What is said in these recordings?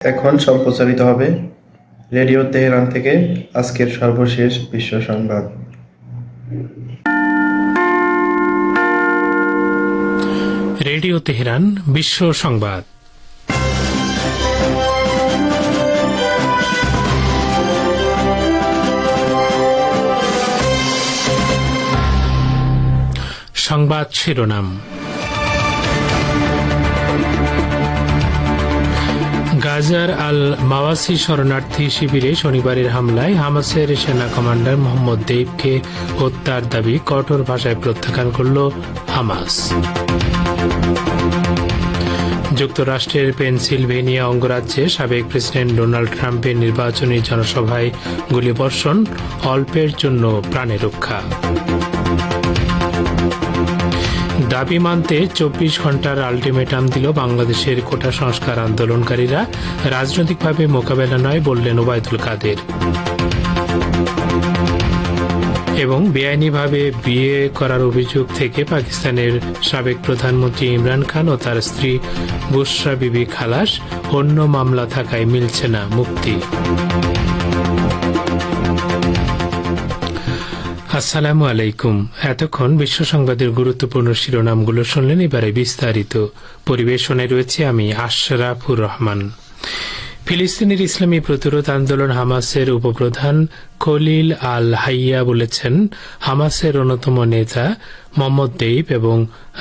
এখন সম্প্রচারিত হবে রেডিও তেহরান থেকে আজকের সর্বশেষ বিশ্ব সংবাদ। রেডিও তেহরান বিশ্ব সংবাদ। সংবাদ শিরোনাম: গাজার আল মাওয়াসি শরণার্থী শিবিরে শনিবারের হামলায় হামাসের সেনা কমান্ডার মোহাম্মদ দেইবকে হত্যার দাবি কঠোর ভাষায় প্রত্যাখ্যান করল হামাস। যুক্তরাষ্ট্রের পেনসিলভেনিয়া অঙ্গরাজ্যে সাবেক প্রেসিডেন্ট ডোনাল্ড ট্রাম্পের নির্বাচনী জনসভায় গুলিবর্ষণ, অল্পের জন্য প্রাণে রক্ষা। দাবি মানতে 24 ঘন্টার আলটিমেটাম দিল বাংলাদেশের কোটা সংস্কার আন্দোলনকারীরা। রাজনৈতিকভাবে মোকাবেলা নয় বললেন ওবায়দুল কাদের। এবং বেআইনিভাবে বিয়ে করার অভিযোগ থেকে পাকিস্তানের সাবেক প্রধানমন্ত্রী ইমরান খান ও তার স্ত্রী বুশরা বিবি খালাস, অন্য মামলা থাকায় মিলছে না মুক্তি। আসসালামু আলাইকুম। এতক্ষণ বিশ্ব সংবাদের গুরুত্বপূর্ণ শিরোনামগুলো শুনলেন, এবারে বিস্তারিত। পরিবেশনায় রয়েছে আমি আশরাফুর রহমান। ফিলিস্তিনের ইসলামী প্রতিরোধ আন্দোলন হামাসের উপপ্রধান খলিল আল হাইয়া বলেছেন, হামাসের অন্যতম নেতা মোহাম্মদ দেইব এবং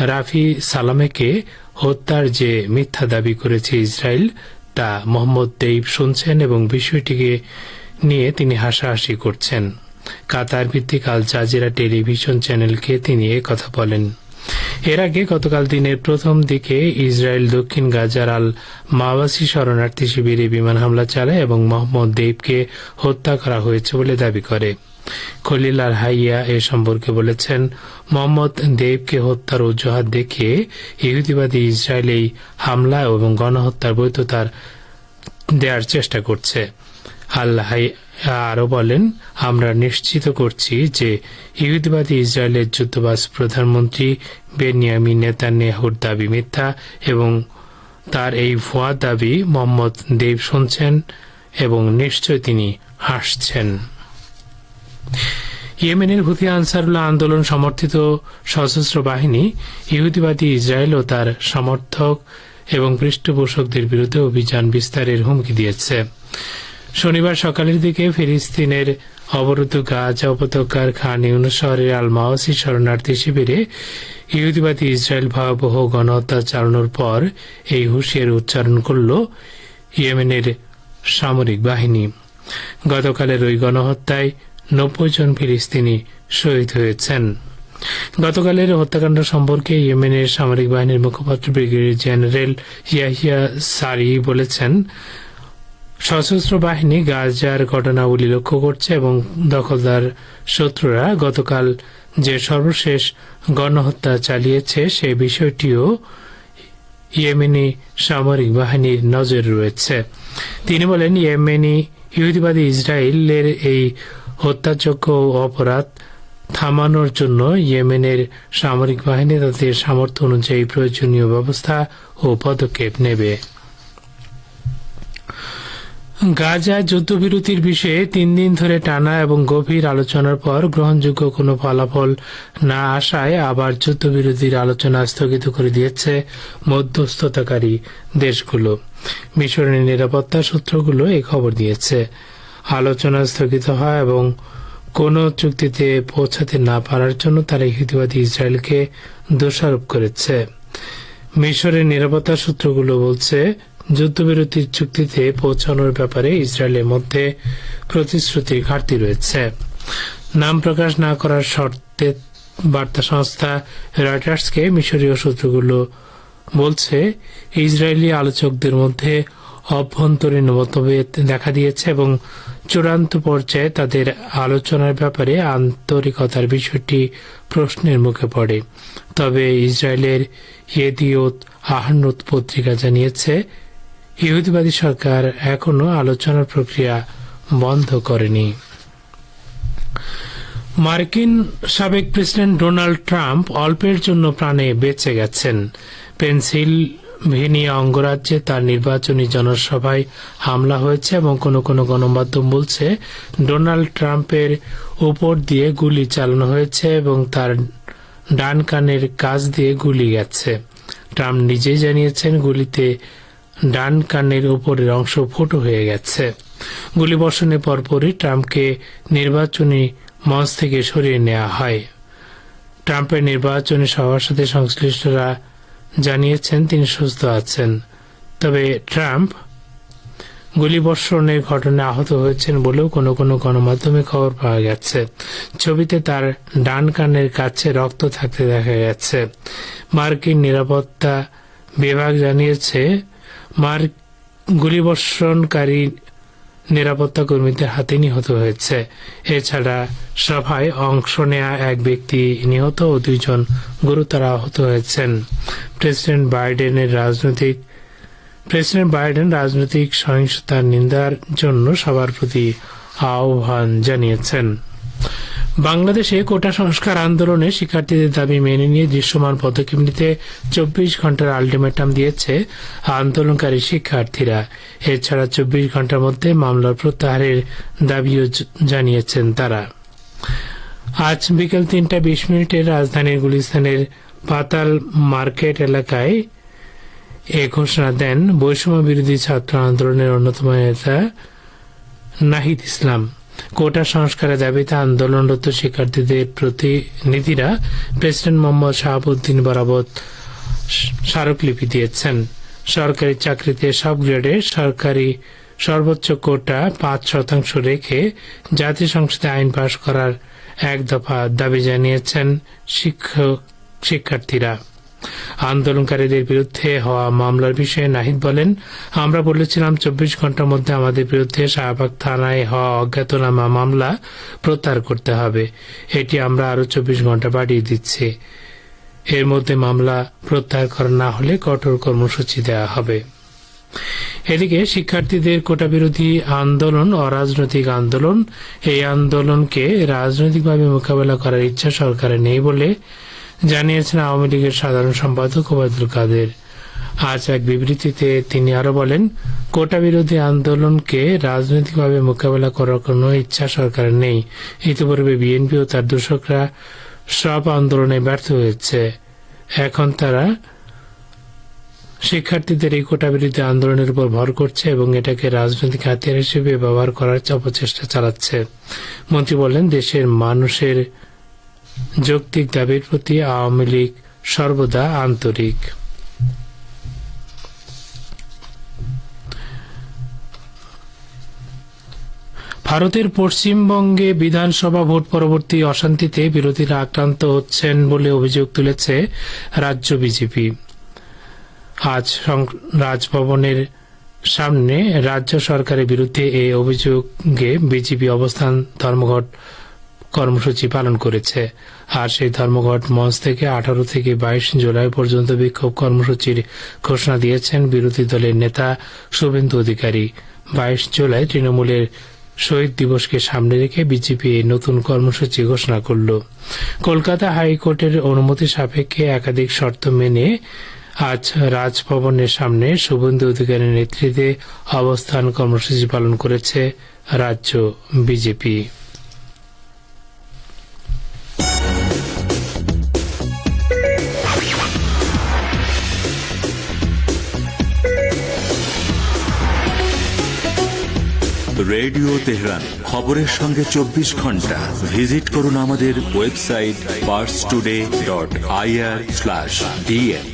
রাফি সালামেকে হত্যার যে মিথ্যা দাবি করেছে ইসরায়েল, তা মোহাম্মদ দেইব শুনছেন এবং বিষয়টিকে নিয়ে তিনি হাসাহাসি করছেন। কাতার ভিত্তিক আল জাজিরা টেলিভিশন চ্যানেলকে তিনি কথা বলেন। এর আগে গতকাল দিনের প্রথম দিকে ইসরায়েল দক্ষিণ গাজার আল মাওয়াসি শরণার্থী শিবিরে বিমান হামলা চালায় এবং মোহাম্মদ দেইবকে হত্যা করা হয়েছে বলে দাবি করে। খলিল আল হাইয়া এ সম্পর্কে বলেছেন, মোহাম্মদ দেইবকে হত্যার অজুহাত দেখিয়ে ইহুদিবাদী ইসরায়েল এই হামলা এবং গণহত্যার বৈধতার দেওয়ার চেষ্টা করছে। আল হাইয়া আরও বলেন, আমরা নিশ্চিত করছি যে ইহুদিবাদী ইসরায়েলের যুদ্ধবাজ প্রধানমন্ত্রী বেনিয়ামিন নেতানিয়াহুর দাবি মিথ্যা এবং তার এই ভুয়া দাবি মোহাম্মদ দেইব শুনছেন এবং নিশ্চয় তিনি হাসছেন। ইয়েমেনের হুথি আনসারুল্লাহ আন্দোলন সমর্থিত সশস্ত্র বাহিনী ইহুদিবাদী ইসরায়েল ও তার সমর্থক এবং পৃষ্ঠপোষকদের বিরুদ্ধে অভিযান বিস্তারের হুমকি দিয়েছে। শনিবার সকালের দিকে ফিলিস্তিনের অবরুদ্ধ গাজা উপত্যকার খান ইউনুস শহরের আল মাওয়াসি শরণার্থী শিবিরে ইহুদিবাদী ইসরায়েল ভয়াবহ গণহত্যা চালানোর পর এই হুঁশিয়ারি উচ্চারণ করল ইয়েমেনের সামরিক বাহিনী। গতকালের ওই গণহত্যায় 90 জন ফিলিস্তিনি শহীদ হয়েছেন। গতকালের হত্যাকাণ্ড সম্পর্কে ইয়েমেনের সামরিক বাহিনীর মুখপাত্র ব্রিগেডিয়ার জেনারেল ইয়াহিয়া সারি বলেছেন, সশস্ত্র বাহিনী গাজার ঘটনাবলী লক্ষ্য করছে এবং দখলদার শত্রুরা গতকাল যে সর্বশেষ গণহত্যা চালিয়েছে সে বিষয়টিও ইয়েমেনি সামরিক বাহিনীর নজরে রয়েছে। তিনি বলেন, ইয়েমেনি ইহুদিবাদী ইসরায়েলের এই হত্যাযোগ্য অপরাধ থামানোর জন্য ইয়েমেনের সামরিক বাহিনী তাদের সামর্থ্য অনুযায়ী প্রয়োজনীয় ব্যবস্থা ও পদক্ষেপ নেবে। গাজা যুদ্ধবিরতির বিষয়ে 3 দিন ধরে টানা এবং গভীর আলোচনার পর গ্রহণযোগ্য কোনো ফলাফল না আসায় আবার যুদ্ধবিরতির আলোচনা স্থগিত করে দিয়েছে মধ্যস্থতাকারী দেশগুলো। মিশরের নিরাপত্তা সূত্রগুলো এই খবর দিয়েছে। আলোচনা স্থগিত হয় এবং কোনো চুক্তিতে পৌঁছাতে না পারার জন্য তারা ইহুদিবাদী ইসরায়েলকে দোষারোপ করেছে। মিশরের নিরাপত্তা সূত্রগুলো বলছে, যুদ্ধবিরতির চুক্তিতে পৌঁছানোর ব্যাপারে ইসরায়েলের মধ্যে প্রতিশ্রুতির ঘাটতি রয়েছে। নাম প্রকাশ না করার শর্তে বার্তা সংস্থা রয়টার্সকে মিশরীয় সূত্রগুলো বলছে, ইসরায়েলি আলোচকদের মধ্যে অভ্যন্তরীণ মতভেদ দেখা দিয়েছে এবং চূড়ান্ত পর্যায়ে তাদের আলোচনার ব্যাপারে আন্তরিকতার বিষয়টি প্রশ্নের মুখে পড়ে। তবে ইসরায়েলের ইয়েদিওত আহরনোত পত্রিকা জানিয়েছে, ইহুদিবাদী সরকার এখনো আলোচনার প্রক্রিয়া বন্ধ করেনি। মার্কিন সাবেক প্রেসিডেন্ট ডোনাল্ড ট্রাম্প অল্পের জন্য প্রাণে বেঁচে গেছেন। পেনসিল পেনসিলভেনিয়া অঙ্গরাজ্যে তার নির্বাচনী জনসভায় হামলা হয়েছে এবং কোনো কোনো গণমাধ্যম বলছে ডোনাল্ড ট্রাম্পের উপর দিয়ে গুলি চালানো হয়েছে এবং তার ডান কানের কাছ দিয়ে গুলি গেছে। ট্রাম্প নিজেই জানিয়েছেন গুলিতে ডান কানের উপরের অংশ ফুটো হয়ে গেছে। গুলিবর্ষণের পরপরই ট্রাম্পকে নির্বাচনী মঞ্চ থেকে সরিয়ে নেওয়া হয়। ট্রাম্পের নির্বাচনী সভার সাথে সংশ্লিষ্টরা জানিয়েছেন তিনি সুস্থ আছেন, তবে ট্রাম্প গুলিবর্ষণের ঘটনায় আহত হয়েছেন বলেও কোনো কোনো গণমাধ্যমে খবর পাওয়া গেছে। ছবিতে তার ডান কানের কাছে রক্ত থাকতে দেখা গেছে। মার্কিন নিরাপত্তা বিভাগ জানিয়েছে গুলিবর্ষণকারী নিরাপত্তা কর্মীদের হাতে নিহত হয়েছে। এছাড়া সভায় অংশ নেয়া এক ব্যক্তি নিহত ও 2 জন গুরুতর আহত হয়েছেন। প্রেসিডেন্ট বাইডেন রাজনৈতিক সহিংসতার নিন্দার জন্য সবার প্রতি আহ্বান জানিয়েছেন। বাংলাদেশে কোটা সংস্কার আন্দোলনে শিক্ষার্থীদের দাবি মেনে নিয়ে দৃশ্যমান পদক্ষেপ নিতে 24 ঘন্টার আলটিমেটাম দিয়েছে আন্দোলনকারী শিক্ষার্থীরা। এছাড়া 24 ঘন্টার মধ্যে মামলার প্রত্যাহারের দাবিও জানিয়েছেন তারা। আজ বিকেল 3:20 রাজধানীর গুলিস্তানের পাতাল মার্কেট এলাকায় এ ঘোষণা দেন বৈষম্য বিরোধী ছাত্র আন্দোলনের অন্যতম নেতা নাহিদ ইসলাম। কোটা সংস্কারের দাবিতে আন্দোলনরত শিক্ষার্থীদের প্রতিনিধিরা প্রেসিডেন্ট মোহাম্মদ শাহাবুদ্দিন বরাবর স্মারকলিপি দিয়েছেন। সরকারি চাকরিতে সব গ্রেডে সরকারি সর্বোচ্চ কোটা 5% রেখে জাতীয় সংসদে আইন পাশ করার এক দফা দাবি জানিয়েছেন শিক্ষার্থীরা। আন্দোলনকারীদের বিরুদ্ধে হওয়া মামলার বিষয়ে নাহিদ বলেন, আমরা বলেছিলাম 24 ঘন্টার মধ্যে আমাদের বিরুদ্ধে শাহবাগ থানায় হওয়া অজ্ঞাতনামা মামলা প্রত্যাহার করতে হবে। এটি আমরা আরো 24 ঘন্টা বাড়িয়ে দিচ্ছি। এর মধ্যে মামলা প্রত্যাহার করা না হলে কঠোর কর্মসূচি দেওয়া হবে। এদিকে শিক্ষার্থীদের কোটা বিরোধী আন্দোলন অরাজনৈতিক আন্দোলন। এই আন্দোলনকে রাজনৈতিকভাবে মোকাবেলা করার ইচ্ছা সরকারের নেই বলে জানিয়েছেন আওয়ামী লীগের সাধারণ সম্পাদক ওবায়দুল কাদের। আজ এক বিবৃতিতে তিনি আরো বলেন, কোটা বিরোধী আন্দোলনকে রাজনৈতিকভাবে মোকাবেলা করার কোনো ইচ্ছা সরকারের নেই। ইতিপূর্বে বিএনপি ও তার দূষকরা সব আন্দোলনে ব্যর্থ হয়েছে। এখন তারা শিক্ষার্থীদের এই কোটা বিরোধী আন্দোলনের উপর ভর করছে এবং এটাকে রাজনৈতিক হাতিয়ার হিসেবে ব্যবহার করার অপচেষ্টা চালাচ্ছে। মন্ত্রী বলেন, দেশের মানুষের যৌক্তিক দাবির প্রতি আওয়ামী লীগ সর্বদা আন্তরিক। ভারতের পশ্চিমবঙ্গে বিধানসভা ভোট পরবর্তী অশান্তিতে বিরোধীরা আক্রান্ত হচ্ছেন বলে অভিযোগ তুলেছে রাজ্য বিজেপি। আজ রাজভবনের সামনে রাজ্য সরকারের বিরুদ্ধে এই অভিযোগে বিজেপি অবস্থান ধর্মঘট কর্মসূচি পালন করেছে। আর সেই ধর্মঘট মঞ্চ থেকে 18 থেকে 22 জুলাই পর্যন্ত বিক্ষোভ কর্মসূচির ঘোষণা দিয়েছেন বিরোধী দলের নেতা শুভেন্দু অধিকারী। 22 জুলাই তৃণমূলের শহীদ দিবসকে সামনে রেখে বিজেপি এই নতুন কর্মসূচি ঘোষণা করল। কলকাতা হাইকোর্টের অনুমতি সাপেক্ষে একাধিক শর্ত মেনে আজ রাজভবনের সামনে শুভেন্দু অধিকারীর নেতৃত্বে অবস্থান কর্মসূচি পালন করেছে রাজ্য বিজেপি। রেডিও তেহরান, খবরের সঙ্গে 24 ঘন্টা। ভিজিট করুন আমাদের ওয়েবসাইট parstoday.ir/dn।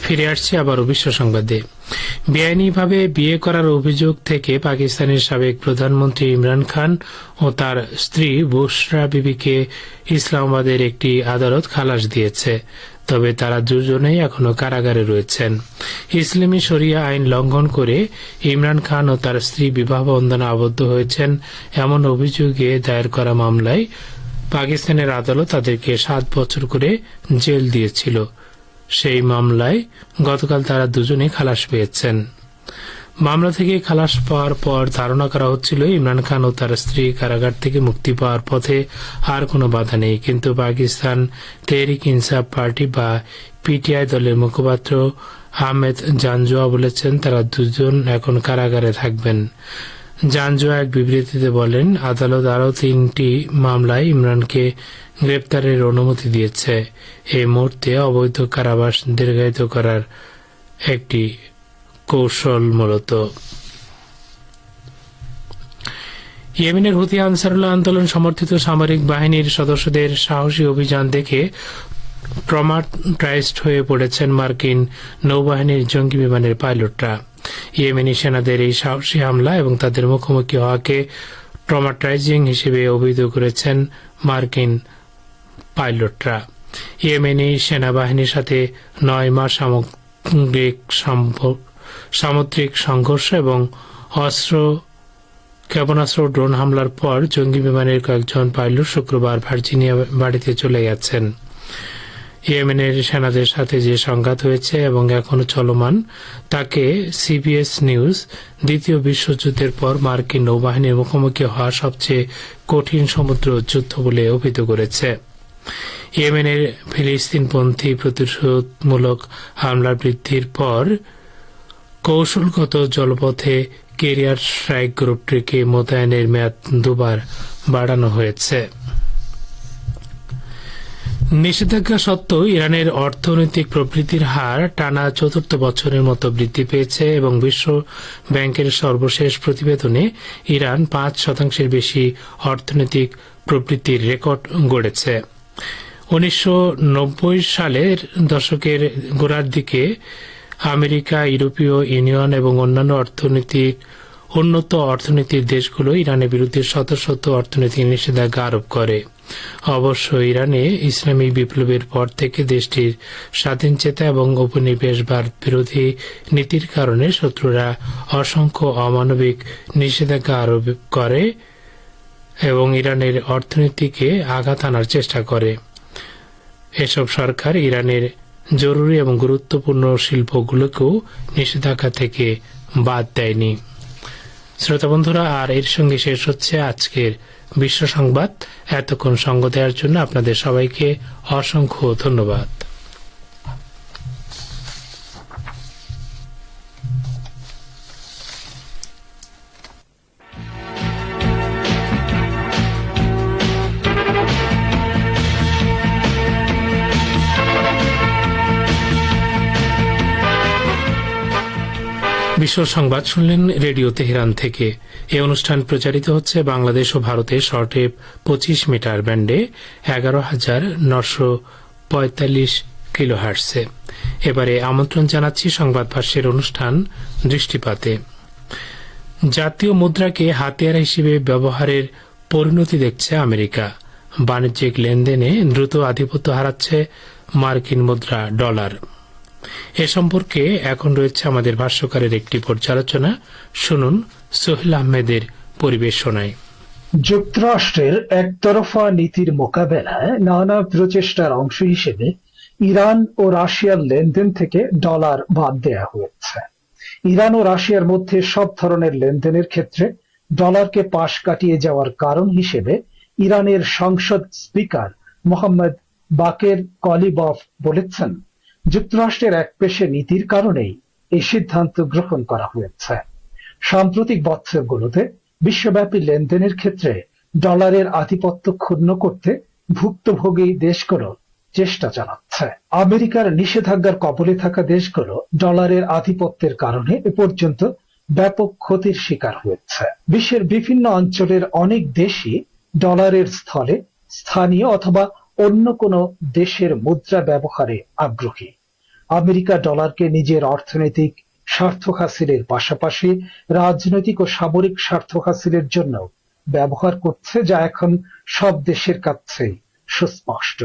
ফিরে আসছি আবারও বিশ্ব সংবাদে। বেআইনিভাবে বিয়ে করার অভিযোগ থেকে পাকিস্তানের সাবেক প্রধানমন্ত্রী ইমরান খান ও তার স্ত্রী বুশরা বিবিকে ইসলামাবাদের একটি আদালত খালাস দিয়েছে, তবে তারা দুজনেই এখনো কারাগারে রয়েছেন। ইসলামী শরিয়া আইন লঙ্ঘন করে ইমরান খান ও তার স্ত্রী বিবাহ বন্ধনে আবদ্ধ হয়েছেন এমন অভিযোগে দায়ের করা মামলায় পাকিস্তানের আদালত তাদেরকে 7 বছর করে জেল দিয়েছিল। সেই মামলায় গতকাল তারা দুজনেই খালাস পেয়েছেন। মামলা থেকে খালাস পাওয়ার পর ধারণা করা হচ্ছিল ইমরান খান ও তার স্ত্রী কারাগার থেকে মুক্তি পাওয়ার পথে আর কোনো বাধা নেই, কিন্তু পাকিস্তান তেহরিক ইনসাফ পার্টি বা পিটিআই দলের মুখপাত্র আহমেদ জানজোয়া বলেছেন তারা দুজন এখন কারাগারে থাকবেন। জানজোয়া এক বিবৃতিতে বলেন, আদালত আরও 3টি মামলায় ইমরানকে গ্রেপ্তারের অনুমতি দিয়েছে। এই মুহূর্তে অবৈধ কারাবাস দীর্ঘায়িত করার একটি কৌশল মূলত। ইয়েমেনের হুথি আনসারুল্লাহ আন্দোলন সমর্থিত সামরিক বাহিনীর সদস্যদের সাহসী অভিযান দেখে ট্রমাটাইজড হয়ে পড়েছেন মার্কিন নৌবাহিনীর জঙ্গি বিমানের পাইলটরা। ইয়েমেনি সেনাদের এই সাহসী হামলা এবং তাদের মুখোমুখি হওয়াকে ট্রমাটাইজিং হিসেবে অভিহিত করেছেন মার্কিন পাইলটরা। ইয়েমেনি সেনাবাহিনীর সাথে 9 মাস সামুদ্রিক সংঘর্ষ এবং ক্ষেপণাস্ত্র ড্রোন হামলার পর জঙ্গি বিমানের কয়েকজন পাইলট শুক্রবার ভার্জিনিয়া বাড়িতে চলে গেছেন। ইয়েমেনের সেনাদের সাথে যে সংঘাত হয়েছে এবং এখনো চলমান তাকে সিবিএস নিউজ দ্বিতীয় বিশ্বযুদ্ধের পর মার্কিন নৌবাহিনীর মুখোমুখি হওয়া সবচেয়ে কঠিন সমুদ্র যুদ্ধ বলে অভিহিত করেছে। ইয়েমেনের ফিলিস্তিনপন্থী প্রতিশোধমূলক হামলা বৃদ্ধির পর কৌশলগত জলপথে কেরিয়ার স্ট্রাইক গ্রুপটিকে মোতায়েনের মেয়াদ 2বার বাড়ানো হয়েছে। নিষেধাজ্ঞা সত্ত্বেও ইরানের অর্থনৈতিক প্রবৃদ্ধির হার টানা 4র্থ বছরের মতো বৃদ্ধি পেয়েছে এবং বিশ্ব ব্যাংকের সর্বশেষ প্রতিবেদনে ইরান 5% বেশি অর্থনৈতিক প্রবৃদ্ধির রেকর্ড গড়েছে। 1990 সালের দশকের গোড়ার দিকে আমেরিকা, ইউরোপীয় ইউনিয়ন এবং অন্যান্য উন্নত অর্থনীতির দেশগুলো ইরানের বিরুদ্ধে শত শত অর্থনৈতিক নিষেধাজ্ঞা আরোপ করে। অবশ্য ইরানে ইসলামী বিপ্লবের পর থেকে দেশটির স্বাধীনচেতা এবং উপনিবেশবাদ বিরোধী নীতির কারণে শত্রুরা অসংখ্য অমানবিক নিষেধাজ্ঞা আরোপ করে এবং ইরানের অর্থনীতিকে আঘাত আনার চেষ্টা করে। এসব সরকার ইরানের জরুরি এবং গুরুত্বপূর্ণ শিল্পগুলোকেও নিষেধাজ্ঞা থেকে বাদ দেয়নি। শ্রোতা বন্ধুরা, আর এর সঙ্গে শেষ হচ্ছে আজকের বিশ্ব সংবাদ। এতক্ষণ সঙ্গ দেওয়ার জন্য আপনাদের সবাইকে অসংখ্য ধন্যবাদ। বিশ্ব সংবাদ শুনলেন রেডিও তেহরান থেকে। এই অনুষ্ঠান প্রচারিত হচ্ছে বাংলাদেশ ও ভারতে শর্টওয়েভ 25 মিটার ব্যান্ডে 11,945 কিলোহার্টজে। এবারে আমন্ত্রণ জানাচ্ছি সংবাদ ভাষ্যের অনুষ্ঠান দৃষ্টিপাতে। জাতীয় মুদ্রাকে হাতিয়ার হিসেবে ব্যবহারের পরিণতি দেখছে আমেরিকা। বাণিজ্যিক লেনদেনে দ্রুত আধিপত্য হারাচ্ছে মার্কিন মুদ্রা ডলার। এ সম্পর্কে এখন রয়েছে আমাদের ভাষ্যকারের একটি পর্যালোচনা। শুনুন সোহেল আহমেদের পরিবেশনায়। যুক্তরাষ্ট্রের একতরফা নীতির মোকাবেলায় নানা প্রচেষ্টার অংশ হিসেবে ইরান ও রাশিয়ার লেনদেন থেকে ডলার বাদ দেওয়া হয়েছে। ইরান ও রাশিয়ার মধ্যে সব ধরনের লেনদেনের ক্ষেত্রে ডলারকে পাশ কাটিয়ে যাওয়ার কারণ হিসেবে ইরানের সংসদ স্পিকার মোহাম্মদ বাকের কলিবফ বলেছেন, যুক্তরাষ্ট্রের একপেশে নীতির কারণেই এই সিদ্ধান্ত গ্রহণ করা হয়েছে। সাম্প্রতিক বছরগুলোতে বিশ্বব্যাপী লেনদেনের ক্ষেত্রে ডলারের আধিপত্য ক্ষুণ্ণ করতে ভুক্তভোগী দেশগুলো চেষ্টা চালাচ্ছে। আমেরিকার নিষেধাজ্ঞার কবলে থাকা দেশগুলো ডলারের আধিপত্যের কারণে এ পর্যন্ত ব্যাপক ক্ষতির শিকার হয়েছে। বিশ্বের বিভিন্ন অঞ্চলের অনেক দেশই ডলারের স্থলে স্থানীয় অথবা অন্য কোনো দেশের মুদ্রা ব্যবহারে আগ্রহী। আমেরিকা ডলারকে নিজের অর্থনৈতিক স্বার্থ হাসিলের পাশাপাশি রাজনৈতিক ও সামরিক স্বার্থ হাসিলের জন্য ব্যবহার করছে, যা এখন সব দেশের কাছেই সুস্পষ্ট।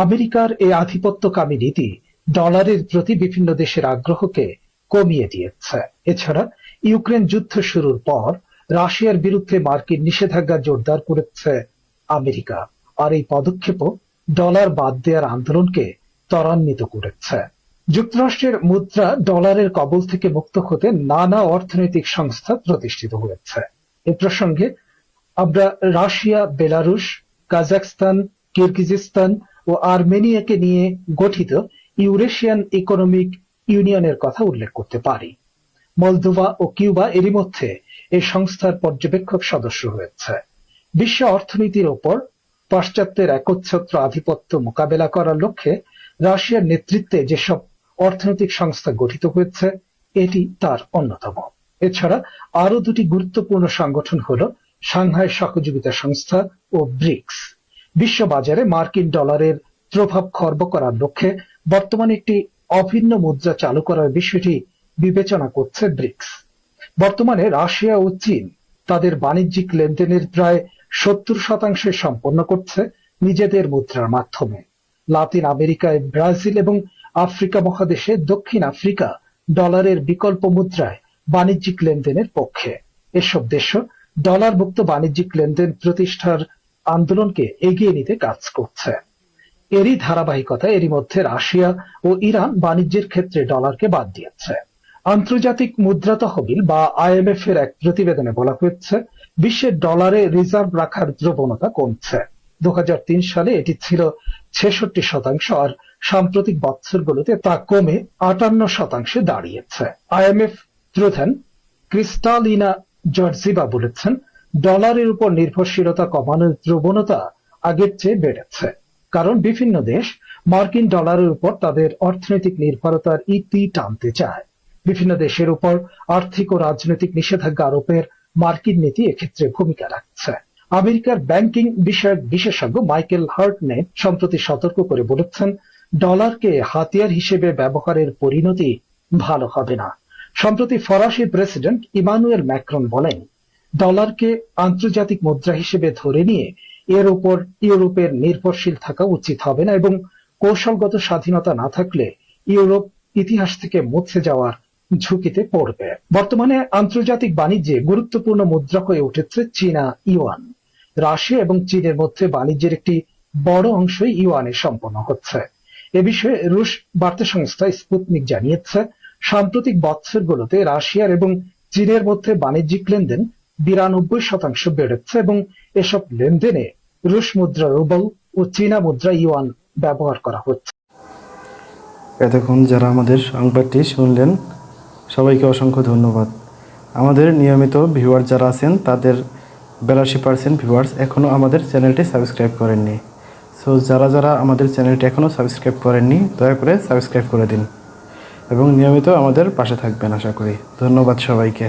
আমেরিকার এই আধিপত্যকামী নীতি ডলারের প্রতি বিভিন্ন দেশের আগ্রহকে কমিয়ে দিয়েছে। এছাড়া ইউক্রেন যুদ্ধ শুরুর পর রাশিয়ার বিরুদ্ধে মার্কিন নিষেধাজ্ঞা জোরদার করেছে আমেরিকা, আর এই পদক্ষেপও ডলার বাদ দেওয়ার আন্দোলনকে ত্বরান্বিত করেছে। যুক্তরাষ্ট্রের মুদ্রা ডলারের কবল থেকে মুক্ত হতে নানা অর্থনৈতিক সংস্থা প্রতিষ্ঠিত হয়েছে। এ প্রসঙ্গে আমরা রাশিয়া, বেলারুশ, কাজাখস্তান, কিরগিজস্তান ও আর্মেনিয়াকে নিয়ে গঠিত ইউরেশিয়ান ইকোনমিক ইউনিয়নের কথা উল্লেখ করতে পারি। মলদোভা ও কিউবা এরই মধ্যে এই সংস্থার পর্যবেক্ষক সদস্য হয়েছে। বিশ্ব অর্থনীতির ওপর পাশ্চাত্যের একচ্ছত্র আধিপত্য মোকাবেলা করার লক্ষ্যে রাশিয়ার নেতৃত্বে যেসব অর্থনৈতিক সংস্থা গঠিত হয়েছে, এটি তার অন্যতম। এছাড়া আরো দুটি গুরুত্বপূর্ণ সংগঠন হল সাংহাই সহযোগিতা সংস্থা ও ব্রিক্স। বিশ্ববাজারে মার্কিন ডলারের প্রভাব খর্ব করার লক্ষ্যে বর্তমানে একটি অভিন্ন মুদ্রা চালু করার বিষয়টি বিবেচনা করছে ব্রিক্স। বর্তমানে রাশিয়া ও চীন তাদের বাণিজ্যিক লেনদেনের প্রায় 70% সম্পন্ন করছে নিজেদের মুদ্রার মাধ্যমে। লাতিন আমেরিকায় ব্রাজিল এবং আফ্রিকা মহাদেশে দক্ষিণ আফ্রিকা ডলারের বিকল্প মুদ্রায় বাণিজ্যিক লেনদেনের পক্ষে। এসব দেশ ডলার মুক্ত বাণিজ্যিক লেনদেন প্রতিষ্ঠার আন্দোলনকে এগিয়ে নিতে কাজ করছে। এরই ধারাবাহিকতায় এরই মধ্যে রাশিয়া ও ইরান বাণিজ্যের ক্ষেত্রে ডলারকে বাদ দিয়েছে। আন্তর্জাতিক মুদ্রা তহবিল বা IMF এর এক প্রতিবেদনে বলা হয়েছে, বিশ্বের ডলারে রিজার্ভ রাখার প্রবণতা কমছে। 2003 সালে এটি ছিল 66% আর সাম্প্রতিক বছরগুলোতে তা কমে 58% দাঁড়িয়েছে। IMF প্রধান ক্রিস্টালিনা জর্জিভা বলেছেন, ডলারের উপর নির্ভরশীলতা কমানোর প্রবণতা আগের চেয়ে বেড়েছে, কারণ বিভিন্ন দেশ মার্কিন ডলারের উপর তাদের অর্থনৈতিক নির্ভরতার ইতি টানতে চায়। বিভিন্ন দেশের উপর আর্থিক ও রাজনৈতিক নিষেধাজ্ঞা আরোপের মার্কিন নীতি এক্ষেত্রে ভূমিকা রাখছে। আমেরিকার ব্যাংকিং বিষয়ক বিশেষজ্ঞ মাইকেল হার্টনেট সম্প্রতি সতর্ক করে বলেছেন, ডলারকে হাতিয়ার হিসেবে ব্যবহারের পরিণতি ভালো হবে না। সম্প্রতি ফরাসি প্রেসিডেন্ট ইমানুয়েল ম্যাক্রন বলেন, ডলারকে আন্তর্জাতিক মুদ্রা হিসেবে ধরে নিয়ে এর উপর ইউরোপের নির্ভরশীল থাকা উচিত হবে না এবং কৌশলগত স্বাধীনতা না থাকলে ইউরোপ ইতিহাস থেকে মুছে যাওয়ার ঝুঁকিতে পড়বে। বর্তমানে আন্তর্জাতিক বাণিজ্যে গুরুত্বপূর্ণ মুদ্রা হয়ে উঠেছে চীনা ইউয়ান। রাশিয়া এবং চীনের মধ্যে বাণিজ্যের একটি বড় অংশই ইউয়ানে সম্পন্ন হচ্ছে। এ বিষয়ে রুশ বার্তা সংস্থা স্পুতনিক জানিয়েছে, সাম্প্রতিক বছরগুলোতে রাশিয়ার এবং চীনের মধ্যে বাণিজ্যিক লেনদেন 92% বেড়েছে এবং এসব লেনদেনে রুশ মুদ্রা রুবল ও চীনা মুদ্রা ইউয়ান ব্যবহার করা হচ্ছে। এতক্ষণ যারা আমাদের সংবাদটি শুনলেন, সবাইকে অসংখ্য ধন্যবাদ। আমাদের নিয়মিত ভিউয়ার যারা আছেন তাদের 82% ভিউয়ার্স এখনও আমাদের চ্যানেলটি সাবস্ক্রাইব করেননি। সো যারা আমাদের চ্যানেলটি এখনও সাবস্ক্রাইব করেননি, দয়া করে সাবস্ক্রাইব করে দিন এবং নিয়মিত আমাদের পাশে থাকবেন আশা করি। ধন্যবাদ সবাইকে।